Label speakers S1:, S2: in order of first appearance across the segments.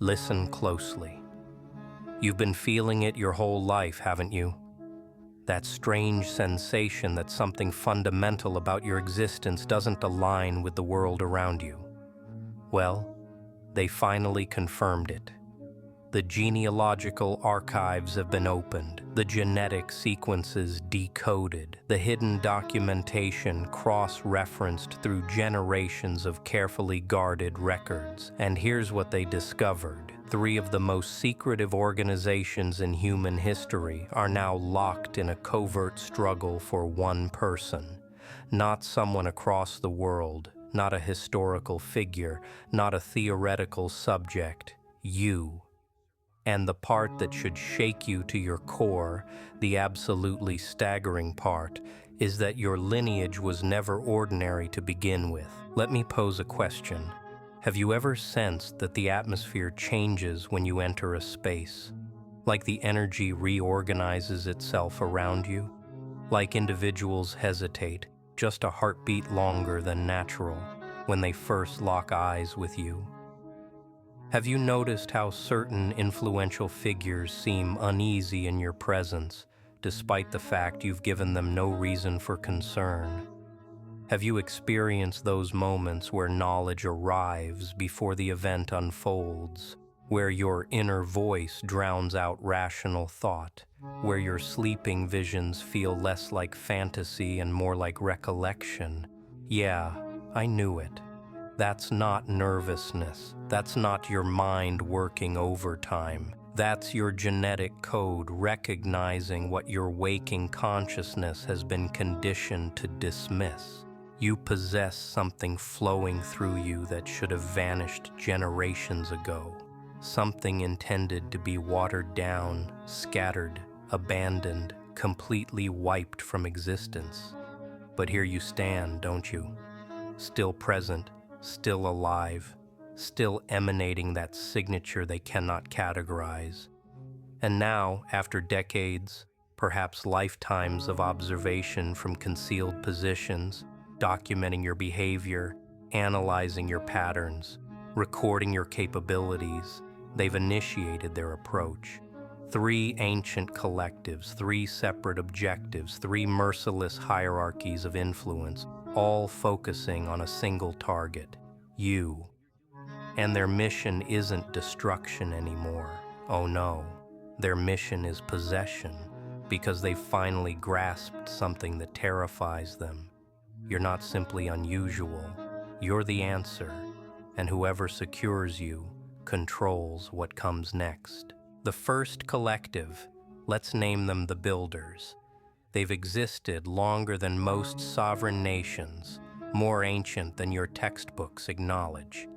S1: Listen closely. You've been feeling it your whole life, haven't you? That strange sensation that something fundamental about your existence doesn't align with the world around you. Well, they finally confirmed it. The genealogical archives have been opened, the genetic sequences decoded, the hidden documentation cross-referenced through generations of carefully guarded records. And here's what they discovered. 3 of the most secretive organizations in human history are now locked in a covert struggle for one person. Not someone across the world, not a historical figure, not a theoretical subject. You. And the part that should shake you to your core, the absolutely staggering part, is that your lineage was never ordinary to begin with. Let me pose a question. Have you ever sensed that the atmosphere changes when you enter a space? Like the energy reorganizes itself around you? Like individuals hesitate, just a heartbeat longer than natural, when they first lock eyes with you? Have you noticed how certain influential figures seem uneasy in your presence, despite the fact you've given them no reason for concern? Have you experienced those moments where knowledge arrives before the event unfolds, where your inner voice drowns out rational thought, where your sleeping visions feel less like fantasy and more like recollection? Yeah, I knew it. That's not nervousness. That's not your mind working overtime. That's your genetic code recognizing what your waking consciousness has been conditioned to dismiss. You possess something flowing through you that should have vanished generations ago. Something intended to be watered down, scattered, abandoned, completely wiped from existence. But here you stand, don't you? Still present, still alive, still emanating that signature they cannot categorize. And now, after decades, perhaps lifetimes of observation from concealed positions, documenting your behavior, analyzing your patterns, recording your capabilities, they've initiated their approach. 3 ancient collectives, 3 separate objectives, 3 merciless hierarchies of influence, all focusing on a single target, you. And their mission isn't destruction anymore. Oh no, their mission is possession, because they've finally grasped something that terrifies them. You're not simply unusual, you're the answer, and whoever secures you controls what comes next. The first collective, let's name them the Builders. They've existed longer than most sovereign nations, more ancient than your textbooks acknowledge.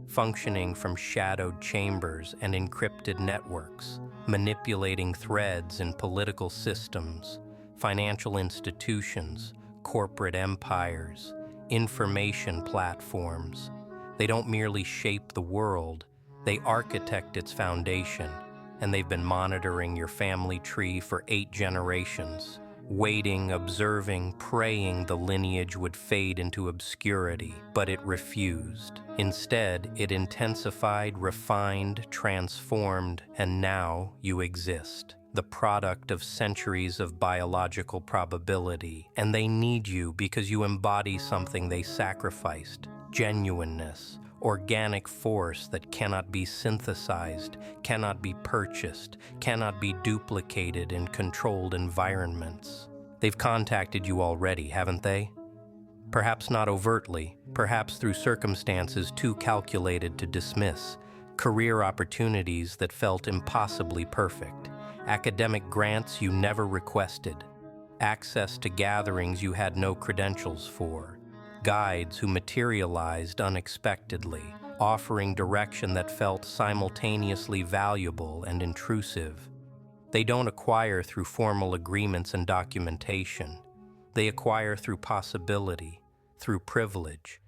S1: Functioning from shadowed chambers and encrypted networks, manipulating threads in political systems, financial institutions, corporate empires, information platforms. They don't merely shape the world, they architect its foundation. And they've been monitoring your family tree for 8 generations, waiting, observing, praying the lineage would fade into obscurity, but it refused. Instead, it intensified, refined, transformed, and now you exist, the product of centuries of biological probability. And they need you because you embody something they sacrificed: genuineness. Organic force that cannot be synthesized, cannot be purchased, cannot be duplicated in controlled environments. They've contacted you already, haven't they? Perhaps not overtly, perhaps through circumstances too calculated to dismiss, career opportunities that felt impossibly perfect, academic grants you never requested, access to gatherings you had no credentials for, guides who materialized unexpectedly, offering direction that felt simultaneously valuable and intrusive. They don't acquire through formal agreements and documentation. They acquire through possibility, through privilege,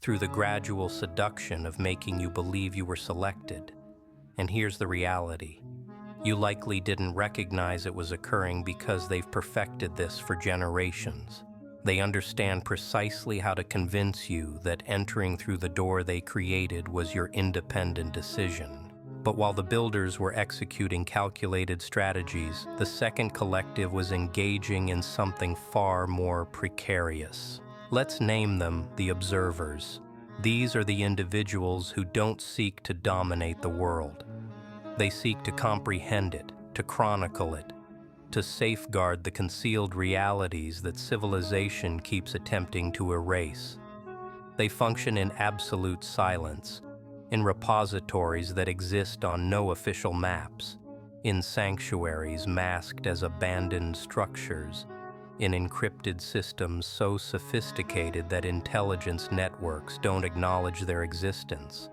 S1: through the gradual seduction of making you believe you were selected. And here's the reality. You likely didn't recognize it was occurring because they've perfected this for generations. They understand precisely how to convince you that entering through the door they created was your independent decision. But while the builders were executing calculated strategies, the second collective was engaging in something far more precarious. Let's name them the observers. These are the individuals who don't seek to dominate the world. They seek to comprehend it, to chronicle it, to safeguard the concealed realities that civilization keeps attempting to erase. They function in absolute silence, in repositories that exist on no official maps, in sanctuaries masked as abandoned structures, in encrypted systems so sophisticated that intelligence networks don't acknowledge their existence.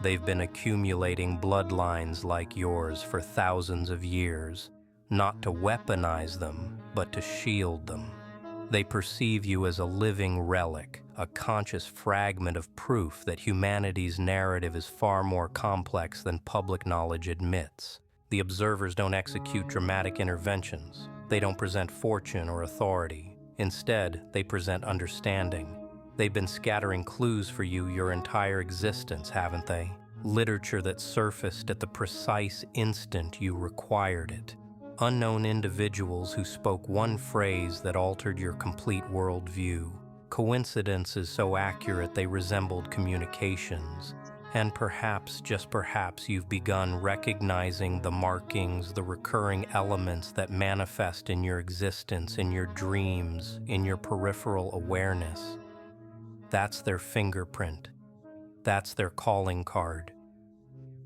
S1: They've been accumulating bloodlines like yours for thousands of years, not to weaponize them, but to shield them. They perceive you as a living relic, a conscious fragment of proof that humanity's narrative is far more complex than public knowledge admits. The observers don't execute dramatic interventions. They don't present fortune or authority. Instead, they present understanding. They've been scattering clues for you your entire existence, haven't they? Literature that surfaced at the precise instant you required it. Unknown individuals who spoke one phrase that altered your complete worldview. Coincidences so accurate they resembled communications. And perhaps, just perhaps, you've begun recognizing the markings, the recurring elements that manifest in your existence, in your dreams, in your peripheral awareness. That's their fingerprint. That's their calling card.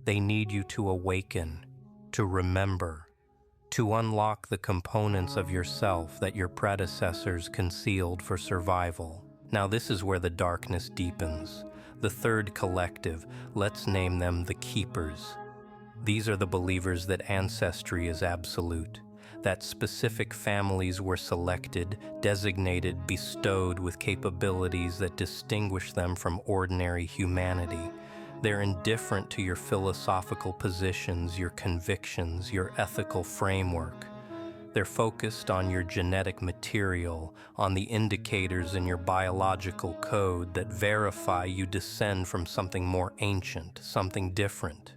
S1: They need you to awaken, to remember, to unlock the components of yourself that your predecessors concealed for survival. Now this is where the darkness deepens. The third collective, let's name them the Keepers. These are the believers that ancestry is absolute, that specific families were selected, designated, bestowed with capabilities that distinguish them from ordinary humanity. They're indifferent to your philosophical positions, your convictions, your ethical framework. They're focused on your genetic material, on the indicators in your biological code that verify you descend from something more ancient, something different.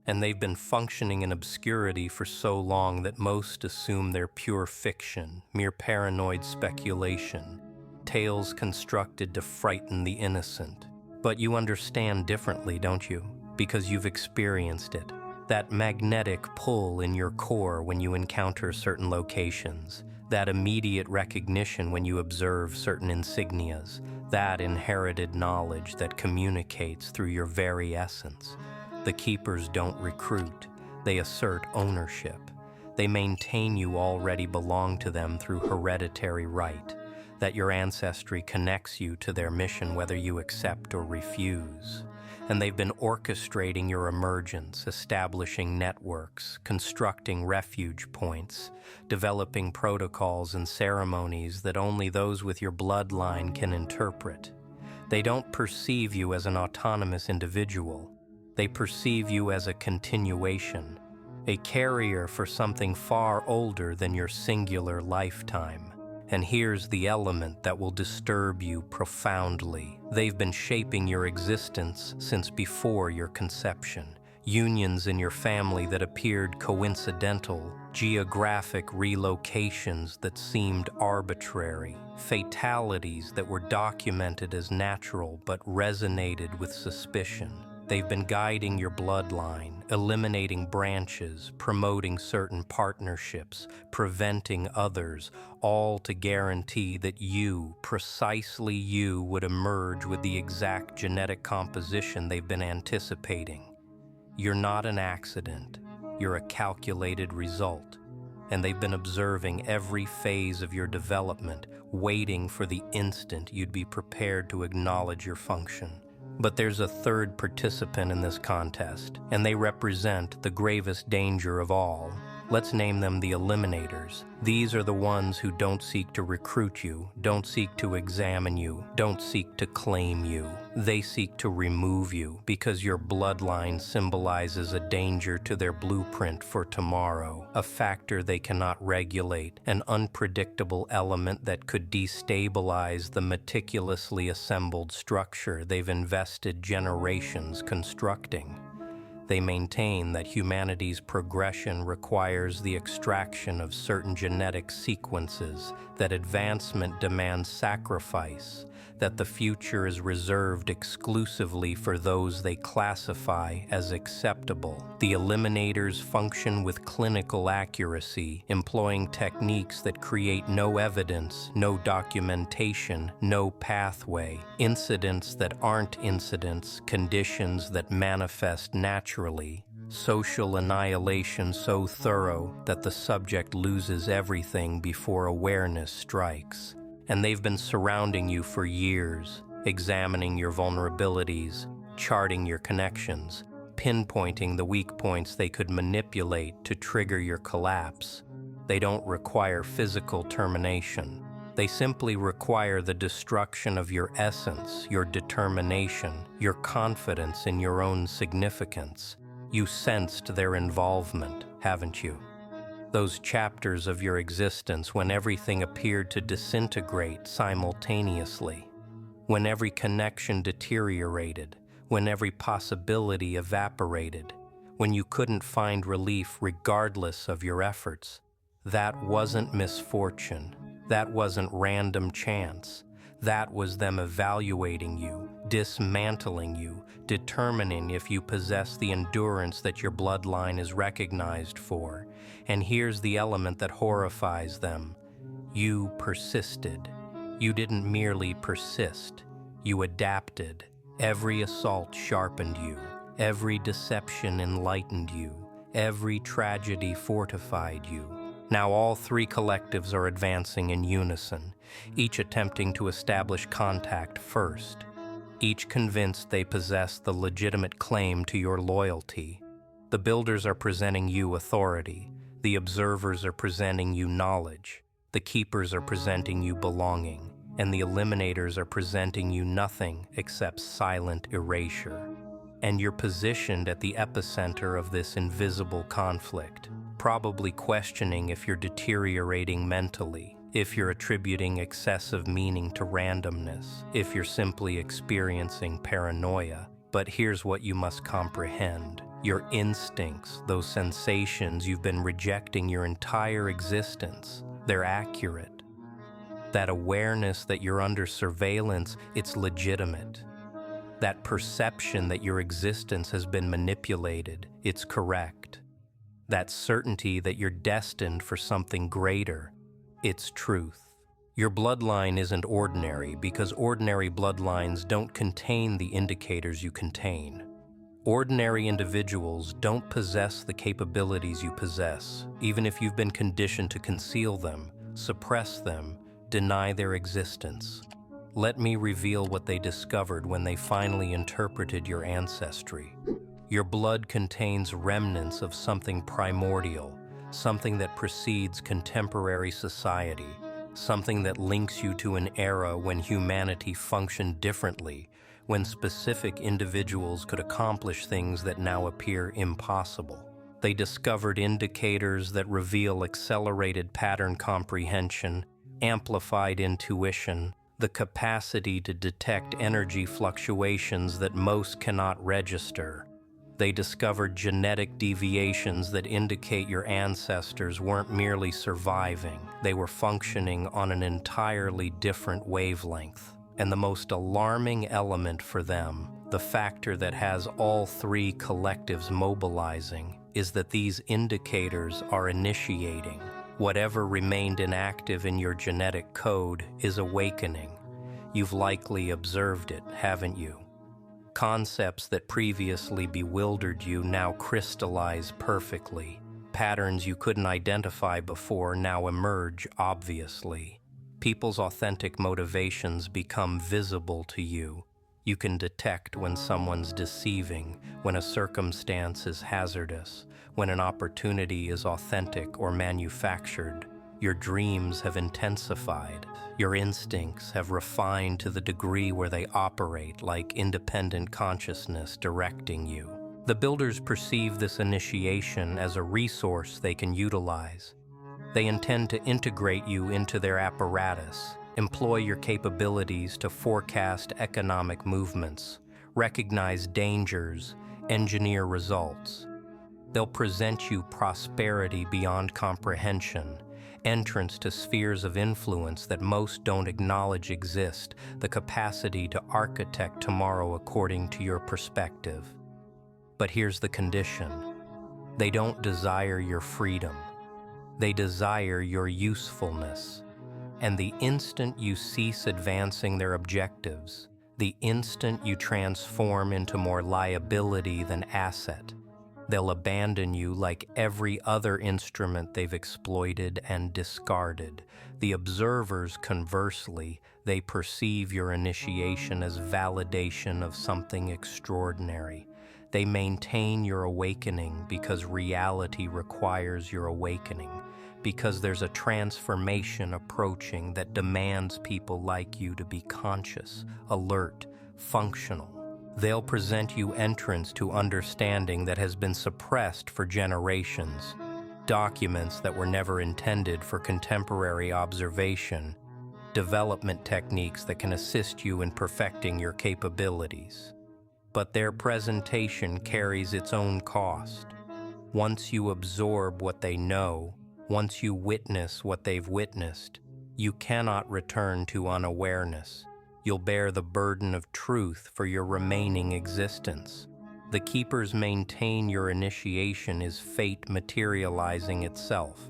S1: And they've been functioning in obscurity for so long that most assume they're pure fiction, mere paranoid speculation, tales constructed to frighten the innocent. But you understand differently, don't you? Because you've experienced it. That magnetic pull in your core when you encounter certain locations, that immediate recognition when you observe certain insignias, that inherited knowledge that communicates through your very essence. The Keepers don't recruit, they assert ownership. They maintain you already belong to them through hereditary right, that your ancestry connects you to their mission whether you accept or refuse. And they've been orchestrating your emergence, establishing networks, constructing refuge points, developing protocols and ceremonies that only those with your bloodline can interpret. They don't perceive you as an autonomous individual. They perceive you as a continuation, a carrier for something far older than your singular lifetime. And here's the element that will disturb you profoundly. They've been shaping your existence since before your conception. Unions in your family that appeared coincidental, geographic relocations that seemed arbitrary, fatalities that were documented as natural but resonated with suspicion. They've been guiding your bloodline, eliminating branches, promoting certain partnerships, preventing others, all to guarantee that you, precisely you, would emerge with the exact genetic composition they've been anticipating. You're not an accident, you're a calculated result, and they've been observing every phase of your development, waiting for the instant you'd be prepared to acknowledge your function. But there's a third participant in this contest, and they represent the gravest danger of all. Let's name them the Eliminators. These are the ones who don't seek to recruit you, don't seek to examine you, don't seek to claim you. They seek to remove you because your bloodline symbolizes a danger to their blueprint for tomorrow, a factor they cannot regulate, an unpredictable element that could destabilize the meticulously assembled structure they've invested generations constructing. They maintain that humanity's progression requires the extraction of certain genetic sequences, that advancement demands sacrifice, that the future is reserved exclusively for those they classify as acceptable. The eliminators function with clinical accuracy, employing techniques that create no evidence, no documentation, no pathway, incidents that aren't incidents, conditions that manifest naturally, social annihilation so thorough that the subject loses everything before awareness strikes. And they've been surrounding you for years, examining your vulnerabilities, charting your connections, pinpointing the weak points they could manipulate to trigger your collapse. They don't require physical termination. They simply require the destruction of your essence, your determination, your confidence in your own significance. You sensed their involvement, haven't you? Those chapters of your existence when everything appeared to disintegrate simultaneously, when every connection deteriorated, when every possibility evaporated, when you couldn't find relief regardless of your efforts. That wasn't misfortune. That wasn't random chance. That was them evaluating you, dismantling you, determining if you possess the endurance that your bloodline is recognized for. And here's the element that horrifies them. You persisted. You didn't merely persist. You adapted. Every assault sharpened you. Every deception enlightened you. Every tragedy fortified you. Now all three collectives are advancing in unison, each attempting to establish contact first, each convinced they possess the legitimate claim to your loyalty. The builders are presenting you authority, the observers are presenting you knowledge, the keepers are presenting you belonging, and the eliminators are presenting you nothing except silent erasure. And you're positioned at the epicenter of this invisible conflict, probably questioning if you're deteriorating mentally, if you're attributing excessive meaning to randomness, if you're simply experiencing paranoia. But here's what you must comprehend. Your instincts, those sensations you've been rejecting your entire existence, they're accurate. That awareness that you're under surveillance, it's legitimate. That perception that your existence has been manipulated, it's correct. That certainty that you're destined for something greater, it's truth. Your bloodline isn't ordinary because ordinary bloodlines don't contain the indicators you contain. Ordinary individuals don't possess the capabilities you possess, even if you've been conditioned to conceal them, suppress them, deny their existence. Let me reveal what they discovered when they finally interpreted your ancestry. Your blood contains remnants of something primordial, something that precedes contemporary society, something that links you to an era when humanity functioned differently, when specific individuals could accomplish things that now appear impossible. They discovered indicators that reveal accelerated pattern comprehension, amplified intuition, the capacity to detect energy fluctuations that most cannot register. They discovered genetic deviations that indicate your ancestors weren't merely surviving, they were functioning on an entirely different wavelength. And the most alarming element for them, the factor that has all three collectives mobilizing, is that these indicators are initiating. Whatever remained inactive in your genetic code is awakening. You've likely observed it, haven't you? Concepts that previously bewildered you now crystallize perfectly. Patterns you couldn't identify before now emerge obviously. People's authentic motivations become visible to you. You can detect when someone's deceiving, when a circumstance is hazardous, when an opportunity is authentic or manufactured. Your dreams have intensified. Your instincts have refined to the degree where they operate like independent consciousness directing you. The builders perceive this initiation as a resource they can utilize. They intend to integrate you into their apparatus, employ your capabilities to forecast economic movements, recognize dangers, engineer results. They'll present you prosperity beyond comprehension, entrance to spheres of influence that most don't acknowledge exist, the capacity to architect tomorrow according to your perspective. But here's the condition. They don't desire your freedom. They desire your usefulness. And the instant you cease advancing their objectives, the instant you transform into more liability than asset, they'll abandon you like every other instrument they've exploited and discarded. The observers, conversely, they perceive your initiation as validation of something extraordinary. They maintain your awakening because reality requires your awakening, because there's a transformation approaching that demands people like you to be conscious, alert, functional. They'll present you entrance to understanding that has been suppressed for generations, documents that were never intended for contemporary observation, development techniques that can assist you in perfecting your capabilities. But their presentation carries its own cost. Once you absorb what they know, once you witness what they've witnessed, you cannot return to unawareness. You'll bear the burden of truth for your remaining existence. The keepers maintain your initiation is fate materializing itself.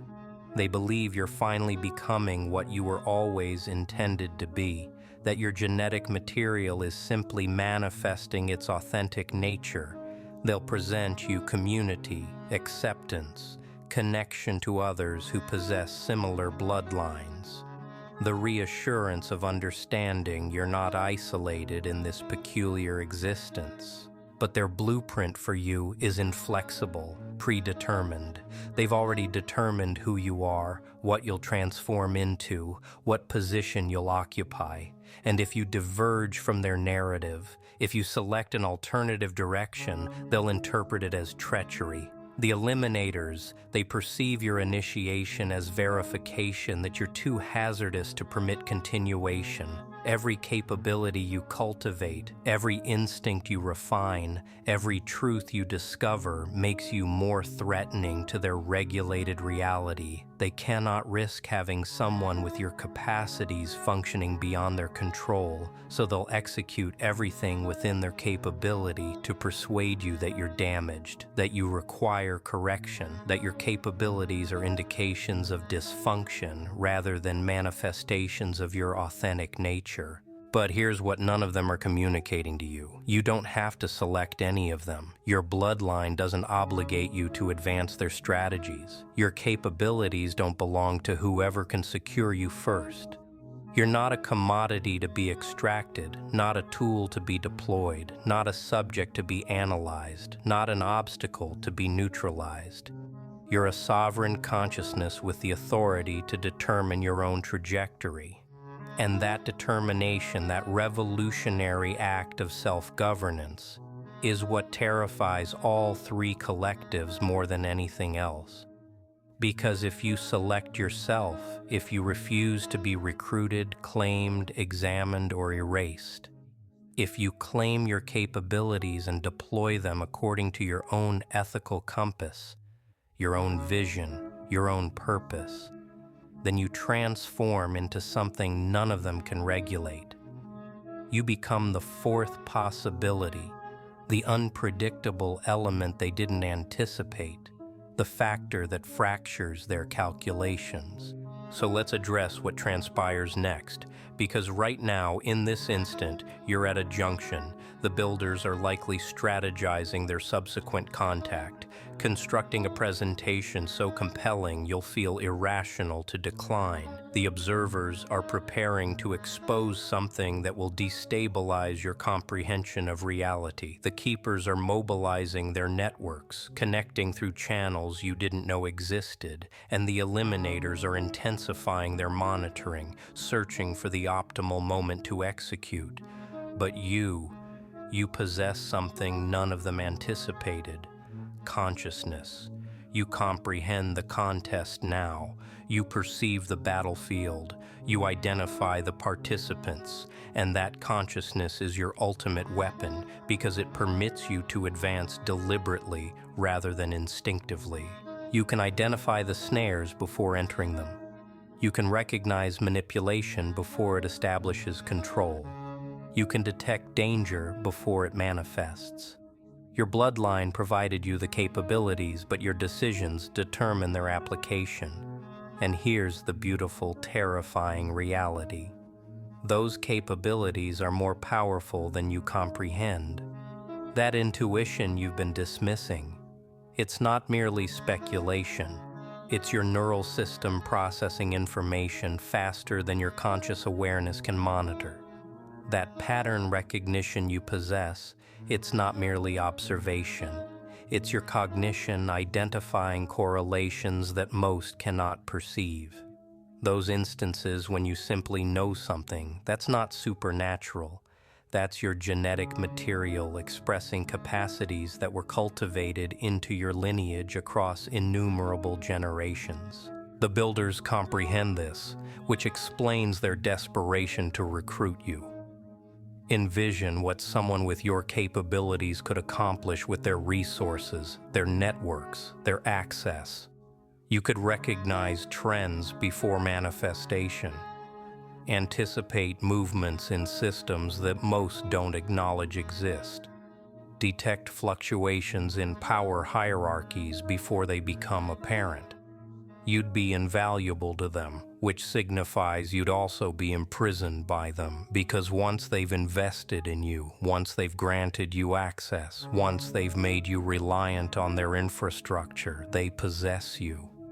S1: They believe you're finally becoming what you were always intended to be, that your genetic material is simply manifesting its authentic nature. They'll present you community, acceptance, connection to others who possess similar bloodlines. The reassurance of understanding you're not isolated in this peculiar existence. But their blueprint for you is inflexible, predetermined. They've already determined who you are, what you'll transform into, what position you'll occupy. And if you diverge from their narrative, if you select an alternative direction, they'll interpret it as treachery. The eliminators, they perceive your initiation as verification that you're too hazardous to permit continuation. Every capability you cultivate, every instinct you refine, every truth you discover makes you more threatening to their regulated reality. They cannot risk having someone with your capacities functioning beyond their control, so they'll execute everything within their capability to persuade you that you're damaged, that you require correction, that your capabilities are indications of dysfunction rather than manifestations of your authentic nature. But here's what none of them are communicating to you. You don't have to select any of them. Your bloodline doesn't obligate you to advance their strategies. Your capabilities don't belong to whoever can secure you first. You're not a commodity to be extracted, not a tool to be deployed, not a subject to be analyzed, not an obstacle to be neutralized. You're a sovereign consciousness with the authority to determine your own trajectory. And that determination, that revolutionary act of self-governance, is what terrifies all three collectives more than anything else. Because if you select yourself, if you refuse to be recruited, claimed, examined, or erased, if you claim your capabilities and deploy them according to your own ethical compass, your own vision, your own purpose, then you transform into something none of them can regulate. You become the fourth possibility, the unpredictable element they didn't anticipate, the factor that fractures their calculations. So let's address what transpires next, because right now, in this instant, you're at a junction. The builders are likely strategizing their subsequent contact, constructing a presentation so compelling you'll feel irrational to decline. The observers are preparing to expose something that will destabilize your comprehension of reality. The keepers are mobilizing their networks, connecting through channels you didn't know existed, and the eliminators are intensifying their monitoring, searching for the optimal moment to execute. But you possess something none of them anticipated. Consciousness. You comprehend the contest now. You perceive the battlefield. You identify the participants. And that consciousness is your ultimate weapon because it permits you to advance deliberately rather than instinctively. You can identify the snares before entering them. You can recognize manipulation before it establishes control. You can detect danger before it manifests. Your bloodline provided you the capabilities, but your decisions determine their application. And here's the beautiful, terrifying reality. Those capabilities are more powerful than you comprehend. That intuition you've been dismissing, it's not merely speculation. It's your neural system processing information faster than your conscious awareness can monitor. That pattern recognition you possess, it's not merely observation. It's your cognition identifying correlations that most cannot perceive. Those instances when you simply know something, that's not supernatural. That's your genetic material expressing capacities that were cultivated into your lineage across innumerable generations. The builders comprehend this, which explains their desperation to recruit you. Envision what someone with your capabilities could accomplish with their resources, their networks, their access. You could recognize trends before manifestation, anticipate movements in systems that most don't acknowledge exist, detect fluctuations in power hierarchies before they become apparent. You'd be invaluable to them, which signifies you'd also be imprisoned by them, because once they've invested in you, once they've granted you access, once they've made you reliant on their infrastructure, they possess you.